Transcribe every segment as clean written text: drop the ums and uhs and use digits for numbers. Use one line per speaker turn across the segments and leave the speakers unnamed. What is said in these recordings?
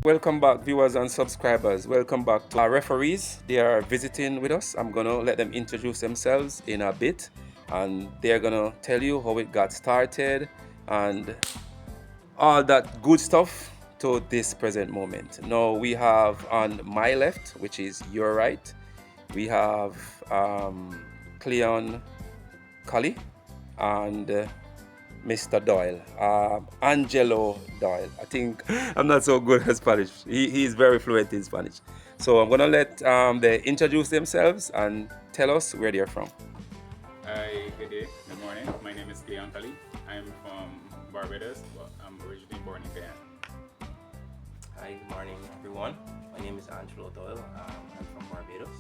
Welcome back, viewers and subscribers. Welcome back to our referees. They are visiting with us. I'm gonna let them introduce themselves in a bit, and they're gonna tell you how it got started and all that good stuff to this present moment. Now we have on my left, which is your right, we have Cleon Cully and Mr. Doyle, Angelo Doyle. I think I'm not so good at Spanish. He's very fluent in Spanish. So I'm gonna let they introduce themselves and tell us where they're from.
Hi, good day, good morning. My name is Cleon and Angelo. I'm from Barbados, but I'm originally born in Guyana.
Hi, good morning, everyone. My name is Angelo Doyle. I'm from Barbados.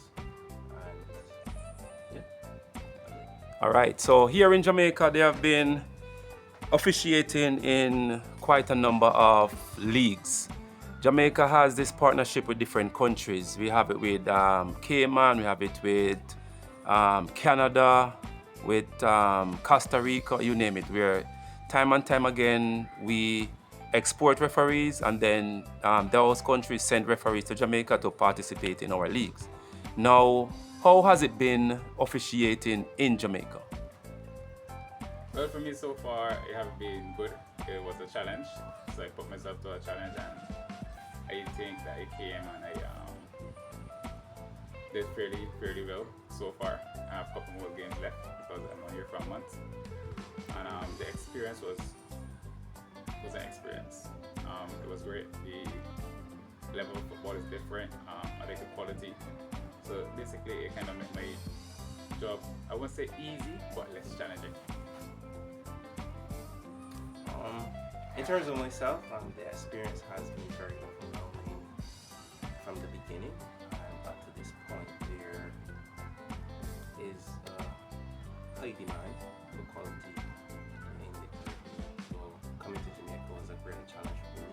And
All right. So here in Jamaica, they have been officiating in quite a number of leagues. Jamaica has this partnership with different countries. We have it with Cayman, we have it with Canada, with Costa Rica, you name it. Where time and time again we export referees, and then those countries send referees to Jamaica to participate in our leagues. Now, how has it been officiating in Jamaica?
Well, for me so far, it has been good. It was a challenge, so I put myself to a challenge, and I think that I came and I did fairly well so far. I have a couple more games left because I'm not here for a month, and the experience was an experience. It was great. The level of football is different. I like the quality. So basically, it kind of made my job, I wouldn't say easy, but less challenging.
in terms of myself, the experience has been very overwhelming from the beginning. Up to this point, there is high demand for quality in the Caribbean. So coming to Jamaica was a great challenge for me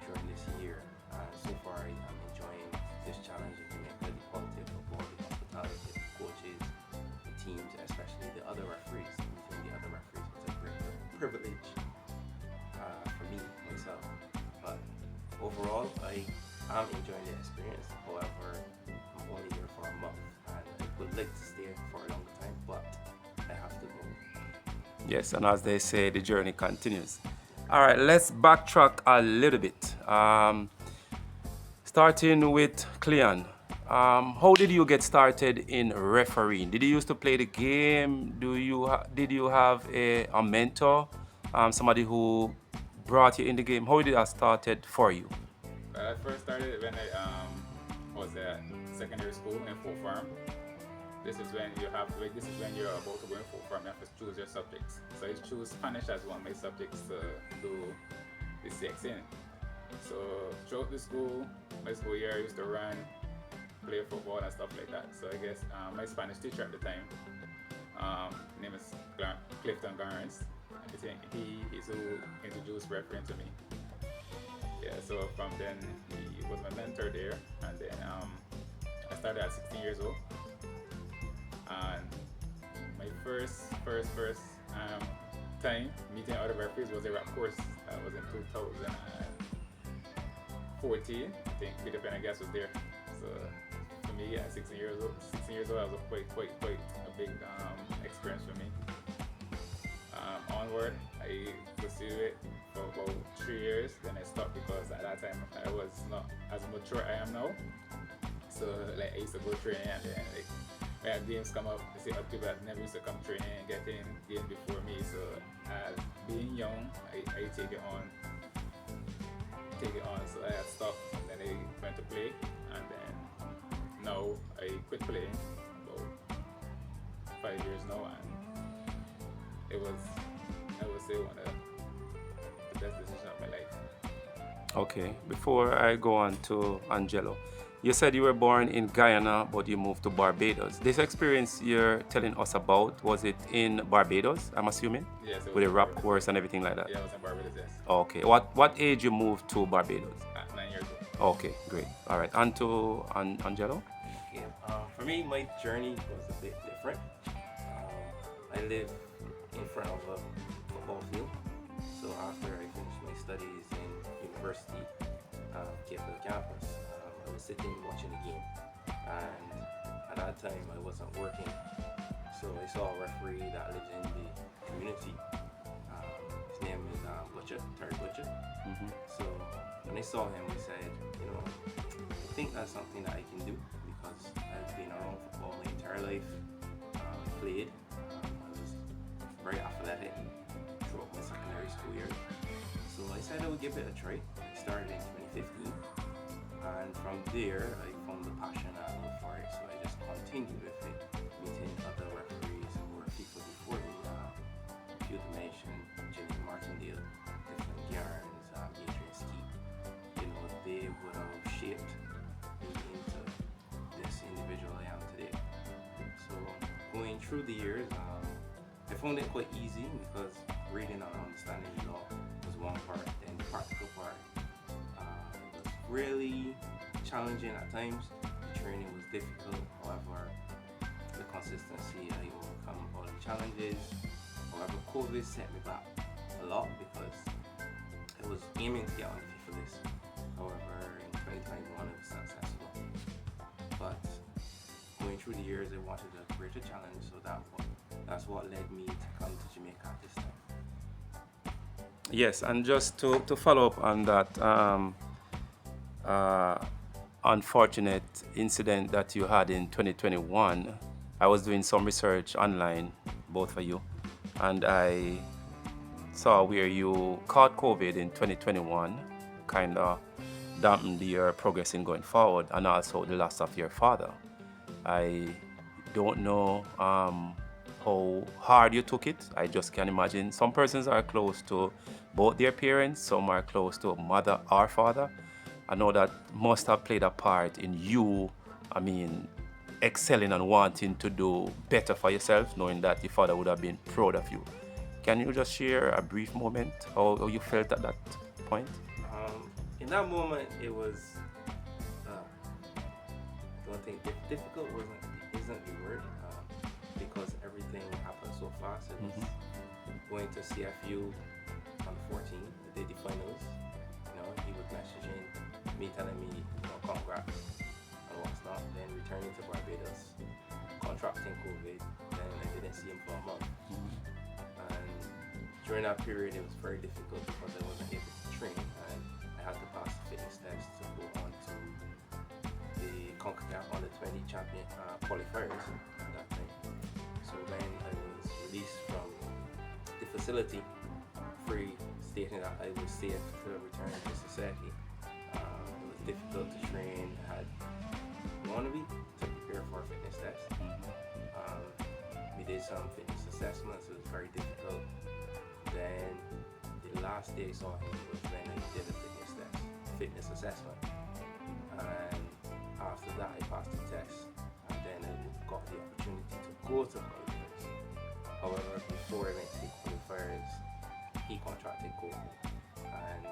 during this year. So far, I'm enjoying this challenge in Jamaica, the quality of football, the hospitality, the coaches, the teams, especially the other referees. Meeting the other referees was a great privilege for me, myself. But overall, I am enjoying the experience. However, I'm only here for a month, and I would like to stay for a longer time, but I have to go.
Yes, and as they say, the journey continues. All right, let's backtrack a little bit. Starting with Cleon. How did you get started in refereeing? Did you used to play the game? Did you have a mentor, somebody who brought you in the game? How did that started for you?
I first started when I was at secondary school in full farm. This is when you're about to go in full farm. You have to choose your subjects. So I choose Spanish as one of my subjects to do the CX in. So throughout my school year, I used to run, play football and stuff like that. So I guess my Spanish teacher at the time, name is Clifton Garnes. I think he is who introduced refereeing to me. Yeah, so from then he was my mentor there, and then I started at 16 years old. And my first time meeting other referees was a rap course. That was in 2014. I think Peter Pendergast was there. So for me, at 16 years old, that was quite a big experience for me. Onward, I pursued it for about 3 years. Then I stopped because at that time I was not as mature I am now. So like I used to go training, and then like when games come up, I see other people that never used to come training and get in games before me. So being young, I take it on. So I had stopped, and then I went to play, and then now I quit playing about 5 years now, and it was, I would say, one of the best decisions of my life.
Okay, before I go on to Angelo, you said you were born in Guyana, but you moved to Barbados. This experience you're telling us about, was it in Barbados, I'm assuming?
Yes, it was
with a
in
rap
Barbados.
course and everything like that?
Yeah, I was in Barbados, yes.
Okay, what age you moved to Barbados?
At 9 years old.
Okay, great. All right, on to Angelo.
Yeah, for me, my journey was a bit different. I live in front of a football field, so after I finished my studies in University, JPL campus. I was sitting watching the game, and at that time I wasn't working, so I saw a referee that lives in the community. His name is Terry Butcher. So when I saw him, I said, I think that's something that I can do because I've been around football my entire life, played. I was very athletic throughout my secondary school years. So I said I would give it a try. I started in 2015, and from there I found the passion and love for it. So I just continued with it, meeting other referees who were people before me. If you mentioned Jimmy Martindale, Declan Garns, Adrian Skeet, they would have shaped me into this individual I am today. So going through the years, I found it quite easy because reading and understanding the law was one part, then the practical part. It was really challenging at times. The training was difficult, however, the consistency, I overcome all the challenges. However, COVID set me back a lot because I was aiming to get on the FIFA list. However, in 2021 it was successful. But going through the years, I wanted a greater challenge, so that's what led me to come to Jamaica at this time.
Yes, and just to follow up on that unfortunate incident that you had in 2021, I was doing some research online, both for you, and I saw where you caught COVID in 2021, kind of dampened your progress in going forward, and also the loss of your father. I don't know how hard you took it. I just can imagine some persons are close to both their parents, some are close to mother or father. I know that must have played a part in you, excelling and wanting to do better for yourself, knowing that your father would have been proud of you. Can you just share a brief moment how you felt at that point?
In that moment, it was, I don't think difficult isn't the word, because everything happened so fast. It was going to CFU on the 14th, the day the finals. He was messaging me, telling me, congrats and what's not. Then returning to Barbados, contracting COVID. Then I didn't see him for a month. And during that period, it was very difficult because I wasn't able to train, and I had to pass the fitness test to go on to the CONCACAF Under-20 champion qualifiers at that time. So when I was released from the facility, free, stating that I was safe to return to society, it was difficult to train. I had 1 week to prepare for a fitness test. We did some fitness assessments. It was very difficult. Then the last day I saw him was when I did a fitness assessment, and after that I passed the test, and then I got the opportunity to go to qualifiers. However, before I went to the qualifiers, he contracted COVID, and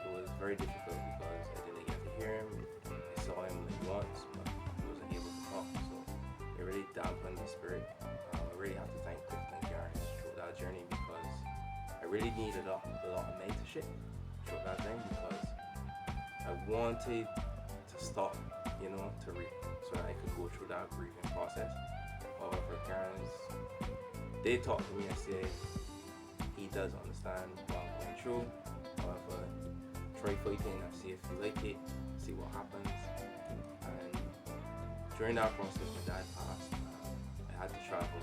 it was very difficult because I didn't get to hear him. I saw him once, but he wasn't able to talk, so it really dampened my spirit. I really have to thank Cleon and Angelo through that journey because I really needed a lot of mentorship through that time because I wanted to stop, so that I could go through that grieving process. However, parents, they talked to me and said, he does understand what I'm going through. However, try fighting and see if you like it, see what happens. And during that process, my dad passed. I had to travel.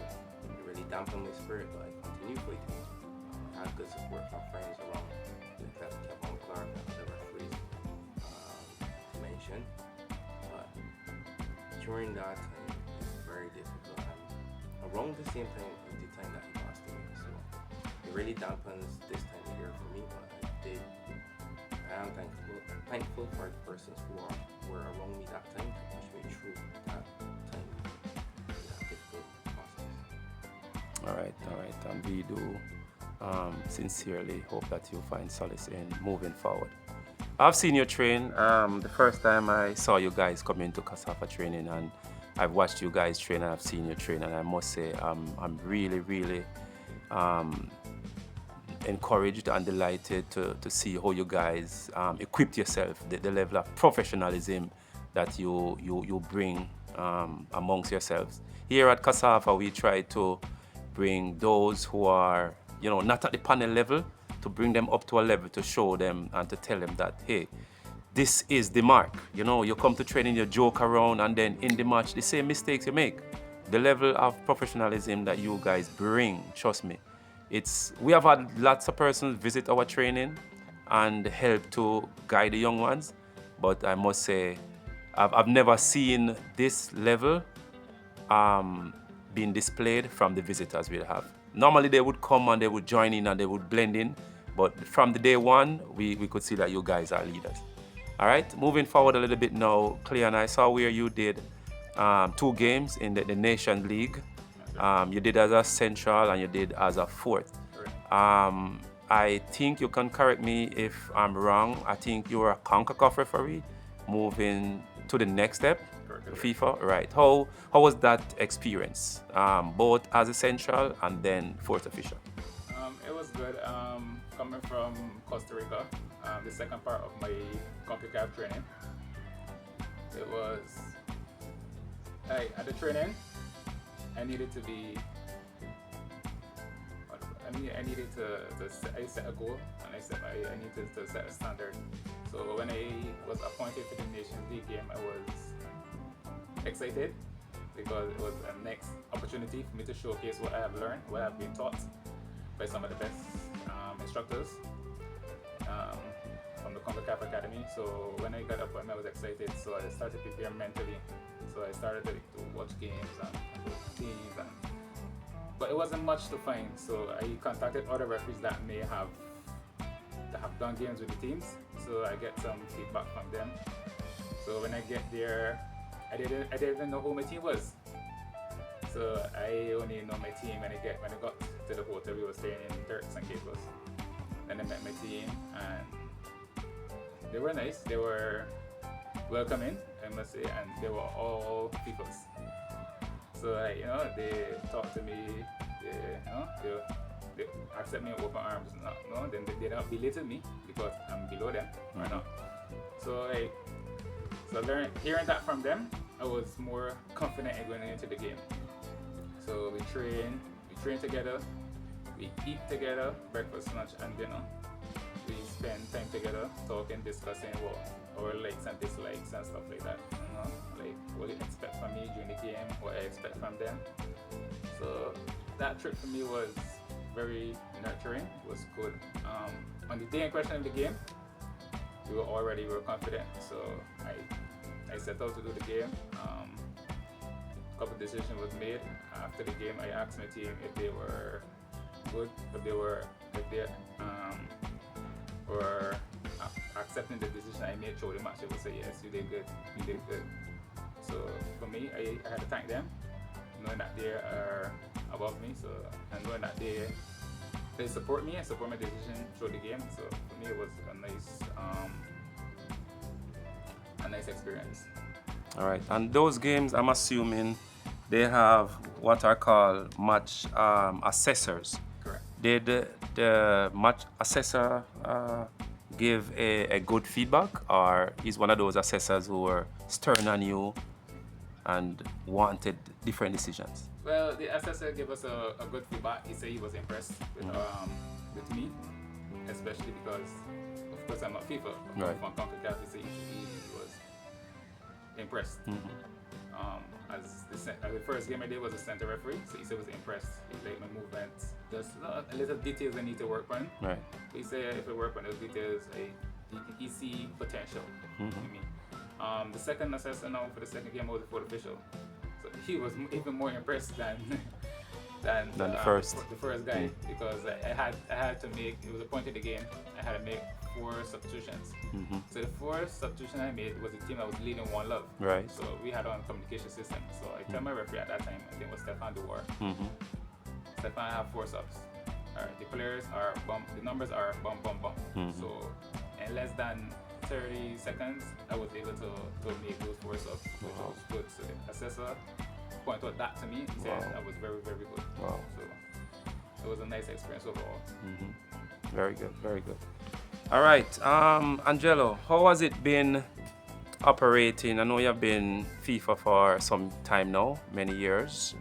It really dampened my spirit, but I continued fighting. I had good support from friends around, like Kevin Clark and other referees to mention. But during that time, it was very difficult. And around the same time, was the time that he passed away. So it really dampens this time of year for me, but I am thankful for the persons who were around me that time to push me through that time, that difficult process.
All right. And we do sincerely hope that you find solace in moving forward. I've seen you train. The first time I saw you guys come into CASAFA training, and I've watched you guys train, and I've seen you train, and I must say I'm really encouraged and delighted to see how you guys equipped yourself, the level of professionalism that you bring amongst yourselves. Here at CASAFA, we try to bring those who are, not at the panel level, to bring them up to a level to show them and to tell them that, hey, this is the mark. You come to training, you joke around, and then in the match, the same mistakes you make. The level of professionalism that you guys bring, trust me, we have had lots of persons visit our training and help to guide the young ones, but I must say, I've never seen this level being displayed from the visitors we have. Normally they would come and they would join in and they would blend in, but from the day one, we could see that you guys are leaders. All right, moving forward a little bit now, Cleon, I saw where you did 2 games in the Nation League. You did as a central and you did as a fourth. I think you can correct me if I'm wrong. I think you were a CONCACAF referee moving to the next step, FIFA, right? How was that experience, both as a central and then fourth official?
It was good. Coming from Costa Rica, the second part of my CONCACAF training, it was at the training. I needed to be. I needed to set a goal, and I needed to set a standard. So when I was appointed to the Nations League game, I was excited because it was a next opportunity for me to showcase what I have learned, what I have been taught by some of the best instructors from the CONCACAF Academy. So when I got up, I was excited. So I started preparing mentally. So I started to watch games and go to teams, but it wasn't much to find. So I contacted other referees that have done games with the teams. So I get some feedback from them. So when I get there, I didn't even know who my team was. So I only know my team when I got to the hotel. We were staying in Turks and Caicos. Then I met my team, and they were nice. They were welcoming, I must say, and they were all peoples. So they talked to me. They accept me with open arms. Then they don't belittle me because I'm below them or not. So hearing that from them, I was more confident in going into the game. So we train together, we eat together, breakfast, lunch, and dinner. We spend time together, talking, discussing our likes and dislikes and stuff like that. Like what they expect from me during the game, what I expect from them. So that trip for me was very nurturing. It was good. On the day in question of the game, we were confident. So I set out to do the game. A couple decisions was made after the game. I asked my team if they were good, if they were accepting the decision I made through the match. They would say yes, you did good. So for me, I had to thank them, knowing that they are above me. So and knowing that they support me and support my decision through the game. So for me, it was a nice experience.
All right, and those games, I'm assuming they have what are called match assessors.
Correct.
Did the match assessor give a good feedback, or is one of those assessors who were stern on you and wanted different decisions?
Well, the assessor gave us a good feedback. He said he was impressed with me, especially because, of course, I'm not FIFA.
Right.
From CONCACAF, he said he was impressed. As the first game I did was a center referee, so he said he was impressed. He liked my movements. Just a little details I need to work on.
Right.
He said if I work on those details, he see potential in me. The second assessor now for the second game was the fourth official. So he was even more impressed than
the first
guy, because I had to make, it was a point in the game, I had to make 4 substitutions. So the 4th substitution I made was a team that was leading 1-0.
Right.
So we had our own communication system. So I tell my referee at that time, I think it was Stefan Duwar. Stefan, I have 4 subs. Alright, the players are the numbers are bum bum bum. So in less than 30 seconds, I was able to make those 4 subs, which was good. So the assessor pointed out that to me. He said that was very, very good.
Wow.
So it was a nice experience overall.
Very good, very good. All right, Angelo, how has it been operating? I know you've been FIFA for some time now, many years.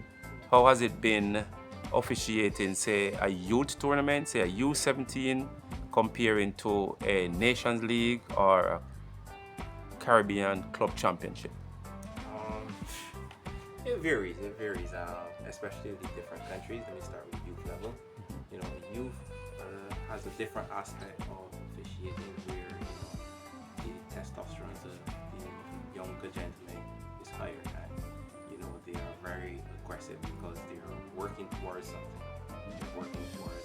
How has it been officiating, say, a youth tournament, say a U17, comparing to a Nations League or a Caribbean Club Championship?
Um, it varies. It varies, especially with the different countries. Let me start with youth level. You know, the youth has a different aspect of officiating where the testosterone of the younger gentlemen is higher, and they are very aggressive because they are working towards something. They're working towards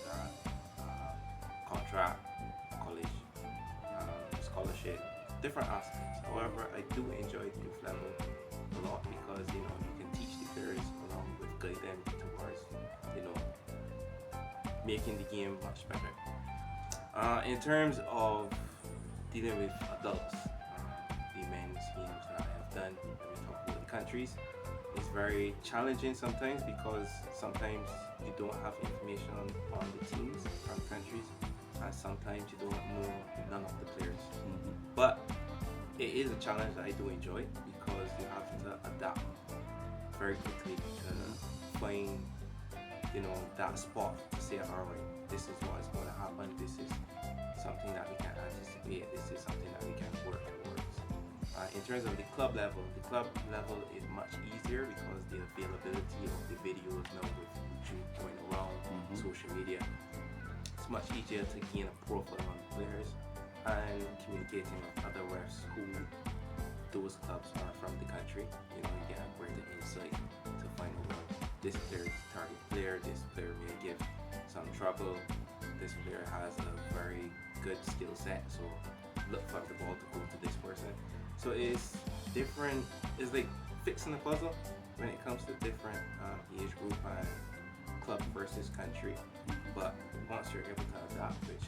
contract, college, scholarship, different aspects. However, I do enjoy the youth level a lot because you can teach the players along with guide them towards making the game much better. In terms of dealing with adults, the men's games that I have done, when we talk about the countries, it's very challenging sometimes because sometimes you don't have information on the teams from countries, and sometimes you don't know none of the players. But it is a challenge that I do enjoy because you have to adapt very quickly to find that spot to say, all right, this is what is going to happen, this is something that we can anticipate, this is something that we can work towards. In terms of the club level is much easier because the availability of the videos now with YouTube going around, social media, it's much easier to gain a profile on the players and communicating with other refs who those clubs are from the country. You get a greater insight to find out this player is a target player, this player may give some trouble, this player has a very good skill set, so look for the ball to go to this person. So it's different, it's like fixing the puzzle when it comes to different age group and club versus country. But once you're able to adapt, which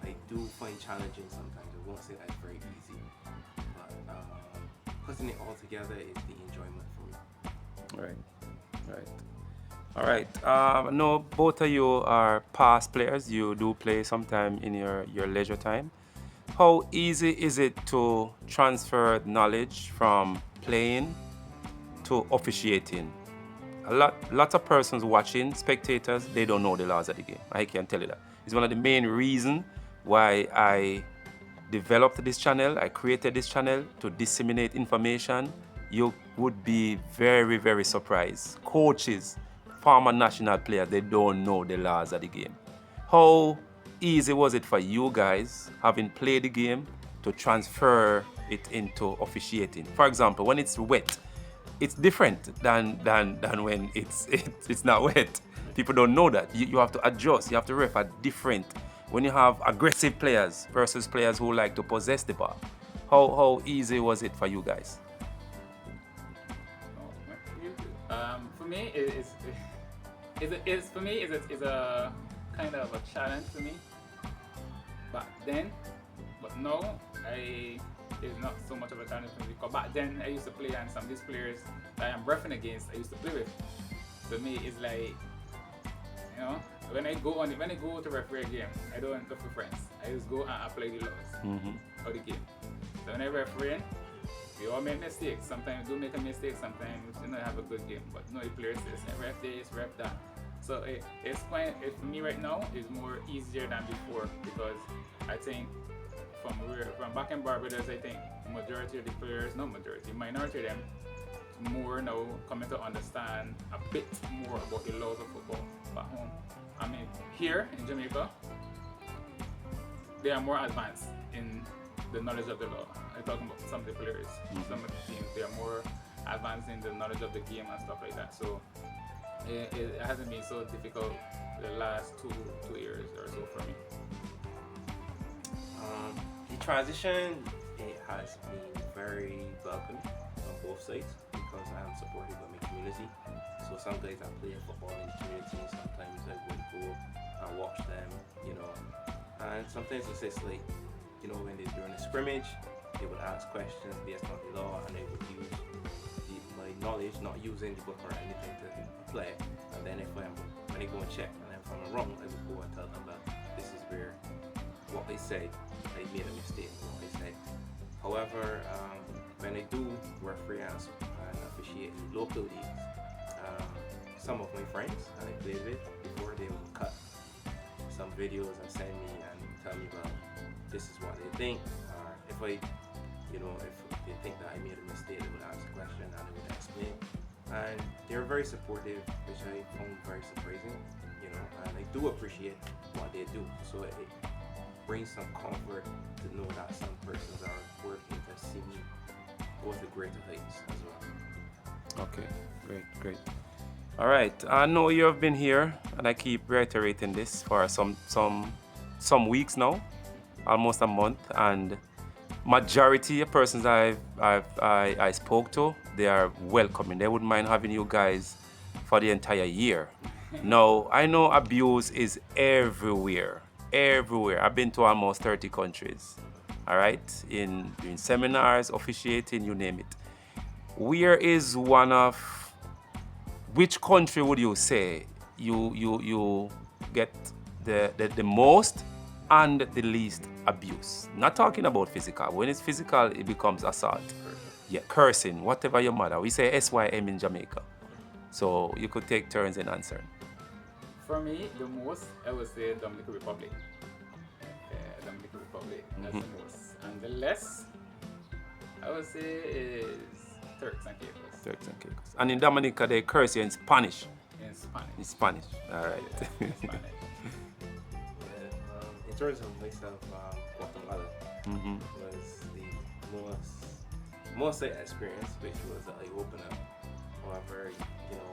I do find challenging sometimes, I won't say that's very easy, but putting it all together is the enjoyment for me.
Right. All right. I know both of you are past players. You do play sometime in your leisure time. How easy is it to transfer knowledge from playing to officiating? Lots of persons watching, spectators, they don't know the laws of the game. I can tell you that. It's one of the main reasons why I developed this channel. I created this channel to disseminate information. You would be very, very surprised. Coaches, former national players, they don't know the laws of the game. How easy was it for you guys, having played the game, to transfer it into officiating? For example, when it's wet, it's different than when it's not wet. People don't know that. You have to adjust. You have to ref at different. When you have aggressive players versus players who like to possess the ball, how easy was it for you guys?
For me, it's a kind of a challenge for me back then, but now it's not so much of a challenge for me because back then I used to play and some of these players that I'm refereeing against I used to play with. So me, it's like when I go to referee a game, I don't look for friends. I just go and apply the laws of the game. So when I referee, we all make mistakes. Sometimes we do make a mistake, sometimes have a good game. But the players say ref this, ref that. So for me right now, it's more easier than before because I think from back in Barbados, I think majority of the players, not majority, minority of them, more now coming to understand a bit more about the laws of football back home. I mean, here in Jamaica, they are more advanced in the knowledge of the law. I'm talking about some of the players, some of the teams, they are more advanced in the knowledge of the game and stuff like that. So it hasn't been so difficult the last two years or so for me.
The transition, it has been very welcome on both sides because I am supported by my community. So some days I play football in the community, sometimes I would go and watch them, and sometimes it's just like, when they're doing a scrimmage, they would ask questions based on the law and I would use my knowledge, not using the book or anything to play, and then when they go and check and if I'm wrong, I would go and tell them that this is atmosphere. What they said, I made a mistake in what they said. However, when I do referee and officiate in local leagues, some of my friends that I played with before, they would cut some videos and send me and tell me, well, this is what they think. Or if if they think that I made a mistake, they would ask a question and they would explain. And they're very supportive, which I found very surprising. And I do appreciate what they do. So it brings some comfort to know that some persons are working to see me go to greater heights as well.
Okay, great. All right, I know you have been here, and I keep reiterating this for some weeks now, almost a month, and majority of persons I spoke to, they are welcoming. They wouldn't mind having you guys for the entire year. Now, I know abuse is everywhere. I've been to almost 30 countries, all right, in seminars, officiating, you name it. Where is which country would you say you get the most and the least abuse? Not talking about physical. When it's physical, it becomes assault. Yeah, cursing, whatever your mother. We say SYM in Jamaica. So you could take turns in answering.
For me, the most, I would say Dominican Republic. Dominican Republic, that's the most. And the less, I would say, is Turks and Caicos.
And in Dominica, they curse you in Spanish.
In
Spanish, all right.
In Spanish.
In terms of myself, Guatemala was the most I experienced, which was an eye-opener. However,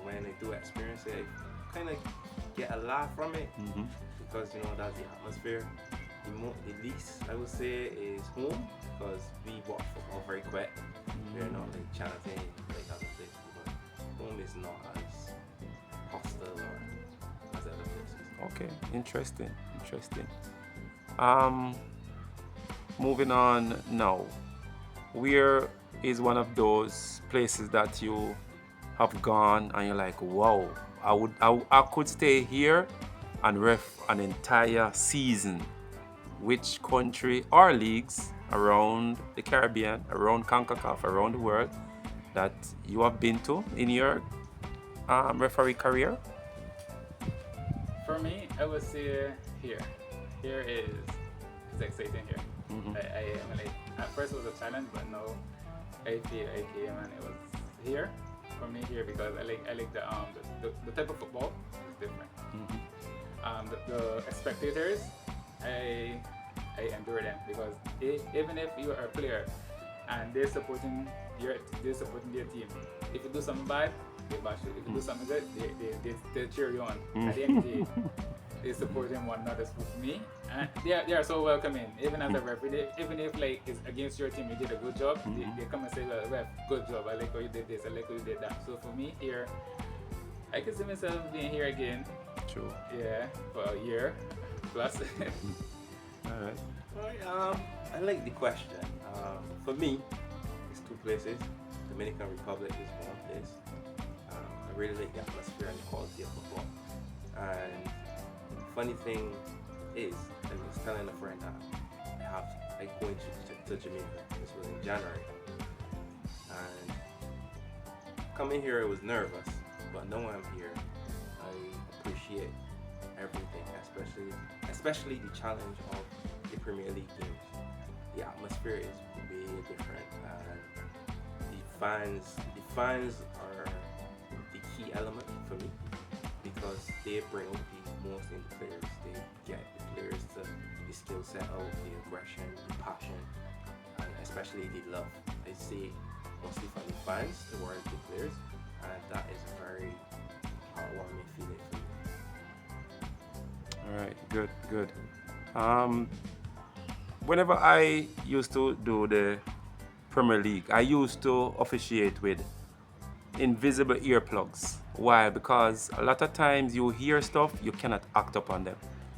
when I do experience it, I kind of get a lot from it because that's the atmosphere. The least I would say is home, because we watch football very quick. We're not like chanting like other places, but home is not as hostile or as other places.
Okay, interesting. Moving on now. Where is one of those places that you have gone and you're like, wow, I could stay here and ref an entire season? Which country or leagues around the Caribbean, around CONCACAF, around the world that you have been to in your referee career?
For me, I would say here. Here is exciting here. I like, at first it was a challenge, but now I came and it was here for me here because I like the type of football is different. The spectators, I endure them because even if you are a player and they're supporting their team, if you do something bad, they bash you. If you do something good, they cheer you on. At the end of the day, they supporting one another. For me, and they are so welcoming. Even as a referee, even if like it's against your team, you did a good job. They come and say, well, ref, good job. I like how you did this. I like how you did that. So for me here, I can see myself being here again.
True.
Yeah, for a year plus.
All right.
I like the question. For me, it's two places. Dominican Republic is one place. I really like the atmosphere and the quality of football. And funny thing is, I was telling a friend that I going to Jamaica. This was in January. And coming here, I was nervous, but now I'm here, I appreciate everything, especially the challenge of the Premier League games. The atmosphere is way different, and the fans are the key element for me because they bring out the most in the players. They get the players to the skill set out, the aggression, the passion, and especially the love. I see mostly from the fans towards the players, and that is a very heartwarming feeling for me.
All right, good. Whenever I used to do the Premier League, I used to officiate with invisible earplugs. Why? Because a lot of times you hear stuff, you cannot act upon them.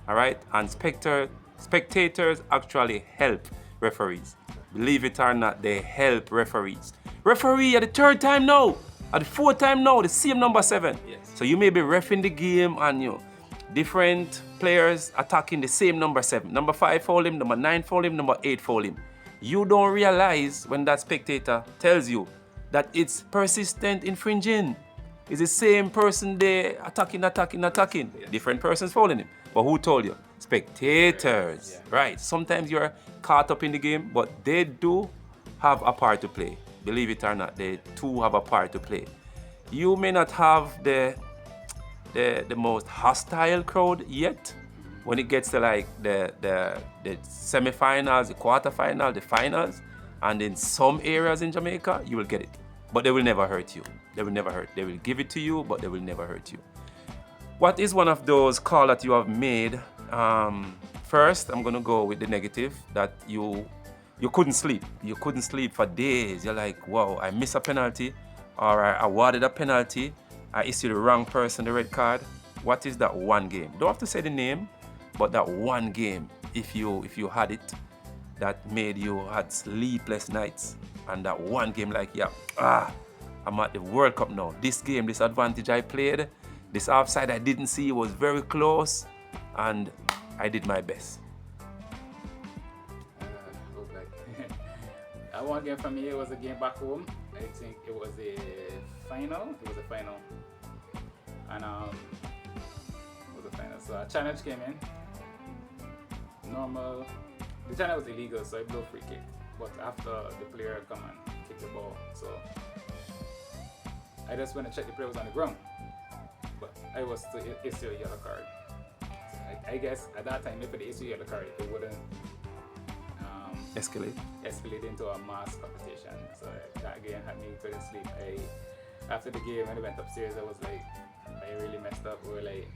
All right? And spectators actually help referees. Believe it or not, they help referees. Referee at the third time now, at the fourth time now, the same number 7.
Yes.
So you may be reffing the game and different players attacking the same number 7. Number 5 foul him, number 9 foul him, number 8 foul him. You don't realize when that spectator tells you that it's persistent infringing. It's the same person there attacking.
Yeah.
Different persons fouling him. But who told you? Spectators.
Yeah.
Right. Sometimes you're caught up in the game, but they do have a part to play. Believe it or not, they too have a part to play. You may not have the most hostile crowd yet. When it gets to like the semi-finals, the quarterfinals, the finals, and in some areas in Jamaica, you will get it. But they will never hurt you. They will never hurt. They will give it to you, but they will never hurt you. What is one of those calls that you have made? First, I'm gonna go with the negative, that you couldn't sleep. You couldn't sleep for days. You're like, wow, I missed a penalty, or I awarded a penalty, I issued the wrong person the red card. What is that one game? Don't have to say the name, but that one game, if you had it, that made you had sleepless nights, and that one game like, yeah, I'm at the World Cup now. This game, this advantage I played, this offside I didn't see was very close, and I did my best.
One game for me, it was a game back home. I think it was a final. It was a final. And it was a final. So a challenge came in. Normal. The challenge was illegal, so I blew a free kick. But after the player come and kick the ball, so I just went and checked the player was on the ground. But I was to issue a yellow card. I guess at that time, if it issue a yellow card, it wouldn't
escalate
into a mass competition. So that game had me couldn't sleep. After the game, when I went upstairs, I was like, I really messed up. We were like,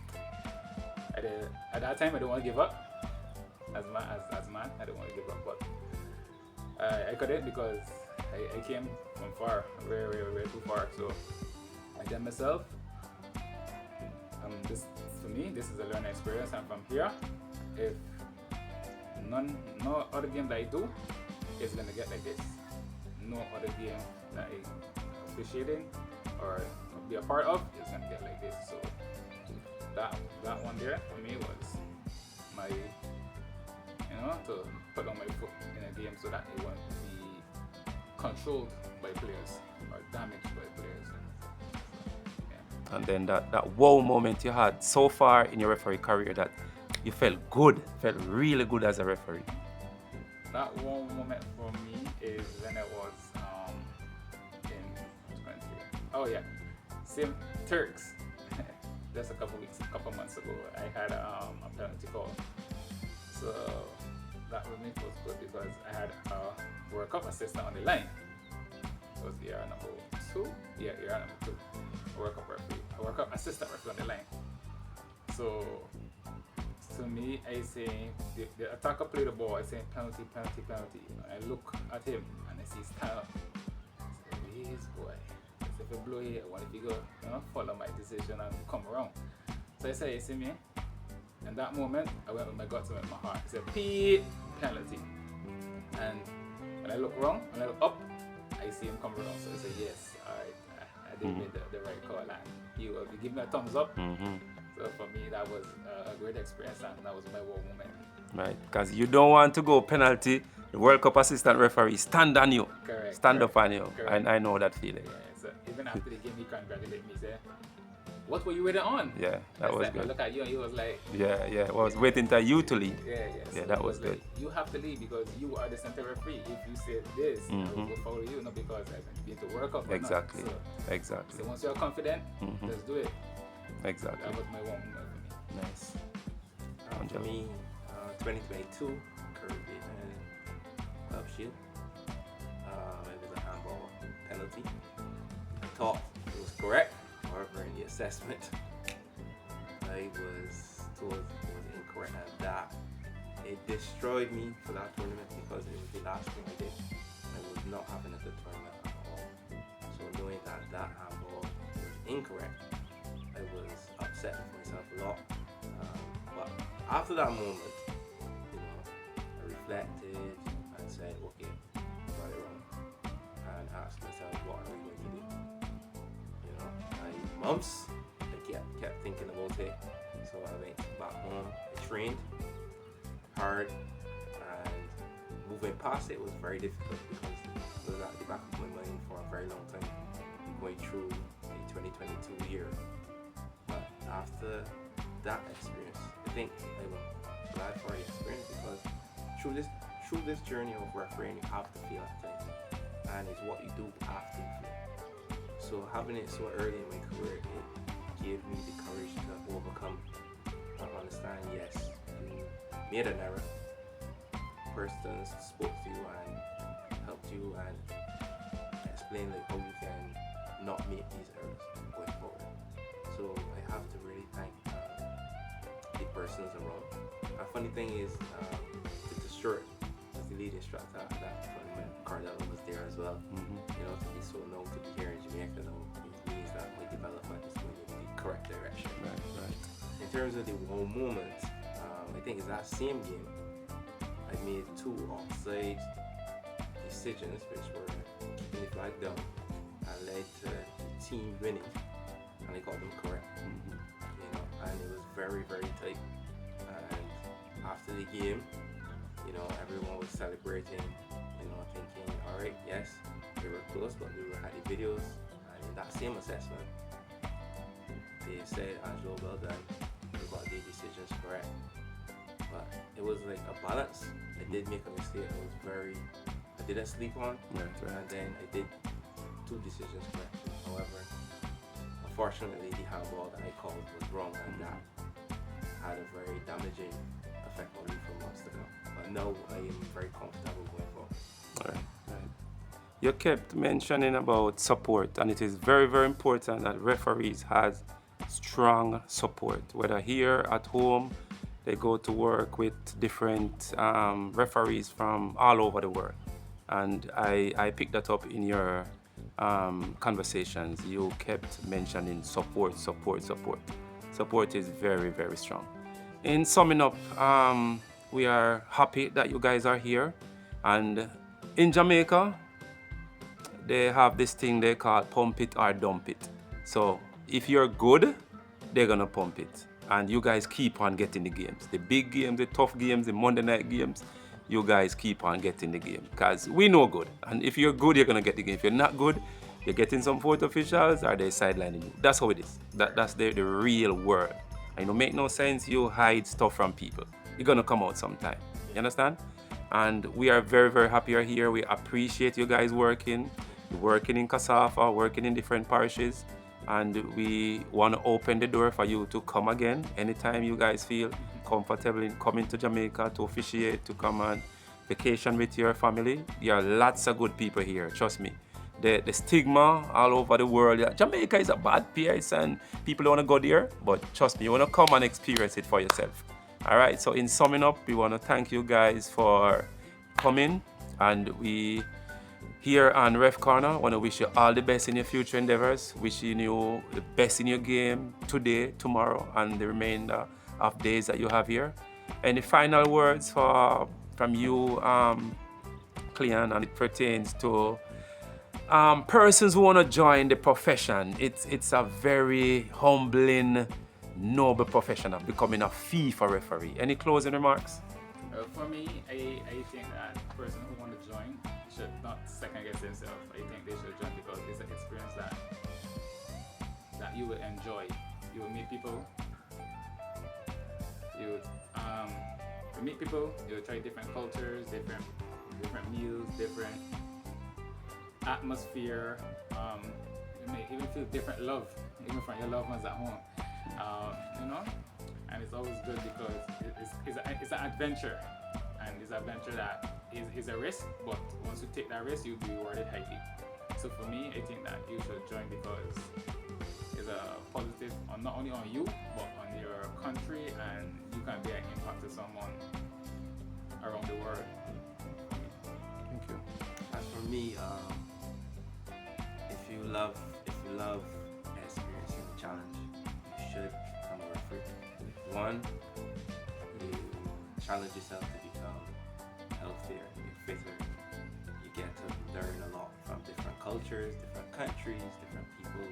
at that time, I don't want to give up. As man, I don't want to give up, but I couldn't, because I came from far, very too far. So I did myself. This for me, this is a learning experience, and from here, if no other game that I do is gonna get like this. No other game that I officiating or be a part of is gonna get like this. So that one there for me was my, to put on my foot in a game so that it won't be controlled by players or damaged by players. Yeah.
And then that wow moment you had so far in your referee career, that you felt really good as a referee.
That one moment for me is when I was in 20. Same Turks. Just a couple months ago, I had a penalty call. So that for me was good because I had a World Cup assistant on the line. It was ER number 2. Yeah, ER number 2. A World Cup referee. A World Cup assistant referee on the line. So to me, I say the attacker played the ball. I say penalty. I look at him and I see his stand up. I say, yes, boy. I say, if I blow here, I want to go, follow my decision and come around. So I say, you see me? In that moment, I went with my guts and with my heart. I said, Pete, penalty. And when I look wrong, when I look up, I see him come around. So I say, yes, I did make the right call. And you give me a thumbs up.
Mm-hmm.
So for me, that was a great experience, and that was my wow moment.
Right, because you don't want to go penalty. The World Cup assistant referee stand on you, stand up on you. I know that feeling.
Yeah, so even after the game, he congratulated me. Say, "What were you waiting on?"
Yeah, that was good.
I look at you, and he was like,
"Yeah, I was waiting till you to lead."
Yeah. So
yeah, that was good.
Like, you have to lead because you are the center referee. If you say this, I will go follow you, not because I've been to World Cup.
Exactly.
So once you're confident, let's do it.
Exactly.
That was my one moment for me.
Nice.
For me, 2022 Caribbean Club Shield. It was a handball penalty. I thought it was correct, however, in the assessment, I was told it was incorrect, and that it destroyed me for that tournament because it was the last thing I did. I was not having a good tournament at all. So knowing that handball was incorrect, I was upset with myself a lot. But after that moment, I reflected and said, okay, got it wrong, and asked myself, what are we going to do? Months, I kept thinking about it. So I went back home, I trained hard, and moving past it was very difficult because it was at the back of my mind for a very long time, going through the 2022 year. But after that experience, I think I'm glad for the experience because through this journey of refereeing, you have to feel at times, and it's what you do after you feel. So having it so early in my career, it gave me the courage to overcome and understand, yes, you made an error. Person spoke to you and helped you and explained like how you can not make these errors going forward. So I have to really thank the persons around. A funny thing is, the Stewart was the lead instructor at that tournament. Cardell was there as well. You know, to be so known to be here in Jamaica now, it means that my development is going in the correct direction.
Right.
In terms of the wow moment, I think it's that same game. I made 2 offside decisions, which were keeping the flag down, and led to the team winning, and I got them correct. You know, and it was very, very tight. And after the game, you know, everyone was celebrating. You know, thinking, all right, yes, we were close, but we had the videos, and in that same assessment, they said, Angelo, well done, you got the decisions correct. But it was like a balance. I did make a mistake. I didn't sleep on, and then I did 2 decisions correctly. However, unfortunately, the handball that I called was wrong, and that had a very damaging effect on me for months to come. But now I am very comfortable going forward.
Right. You kept mentioning about support, and it is very, very important that referees has strong support, whether here at home. They go to work with different referees from all over the world. And I picked that up in your conversations. You kept mentioning support. Support is very, very strong. In summing up, we are happy that you guys are here. And in Jamaica, they have this thing they call pump it or dump it. So if you're good, they're gonna pump it. And you guys keep on getting the games. The big games, the tough games, the Monday night games, you guys keep on getting the game. Because we know good. And if you're good, you're going to get the game. If you're not good, you're getting some fourth officials or they're sidelining you. That's how it is. That's the real world. And it make no sense you hide stuff from people. You're going to come out sometime. You understand? And we are very, very happy you're here. We appreciate you guys working. You're working in Cassava, working in different parishes. And we want to open the door for you to come again anytime you guys feel comfortable in coming to Jamaica to officiate, to come on vacation with your family. There are lots of good people here, trust me. The stigma all over the world, Jamaica is a bad place and people don't want to go there, but trust me, you want to come and experience it for yourself. All right, so in summing up, we want to thank you guys for coming, and we here on Ref Corner, want to wish you all the best in your future endeavors. Wishing you the best in your game today, tomorrow, and the remainder of days that you have here. Any final words from you, Cleon, and it pertains to persons who want to join the profession? It's a very humbling, noble profession of becoming a FIFA referee. Any closing remarks?
For me, I think that a person who want to join should not second guess themselves. I think they should join because it's an experience that you will enjoy. You will meet people. You will try different cultures, different meals, different atmosphere. You may even feel different love, even from your loved ones at home. You know, and it's always good because it's an adventure, and it's an adventure that is a risk, but once you take that risk, you'll be rewarded highly. So for me, I think that you should join because it's a positive, not only on you, but on your country, and you can be an impact to someone around the world.
Thank you.
As for me, if you love experiencing the challenge, you should become a referee. One, you challenge yourself to become healthier, you're fitter. You get to learn a lot from different cultures, different countries, different people.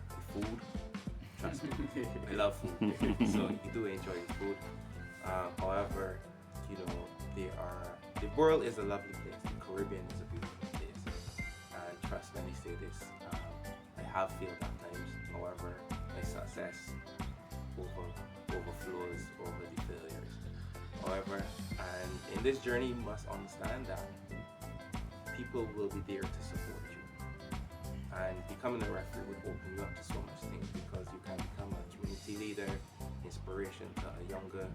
The food, trust me, I love food. So you do enjoy the food. However, you know, the world is a lovely place. The Caribbean is a beautiful place, and trust me, when I say this, I have failed at times. However, my success overflows over the failures. However, and in this journey, you must understand that people will be there to support you. And becoming a referee would open you up to so much things because you can become a community leader, inspiration to a younger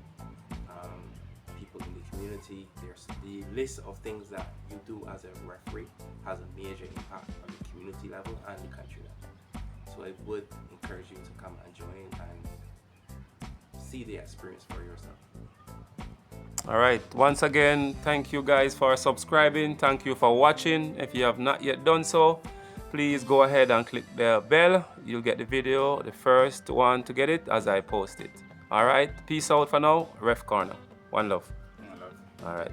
people in the community. There's the list of things that you do as a referee has a major impact on the community level and the country level. So I would encourage you to come and join and see the experience for yourself.
All right. Once again, thank you guys for subscribing. Thank you for watching. If you have not yet done so, please go ahead and click the bell. You'll get the video, the first one to get it as I post it. All right. Peace out for now. Ref Corner. One love.
I love.
All right.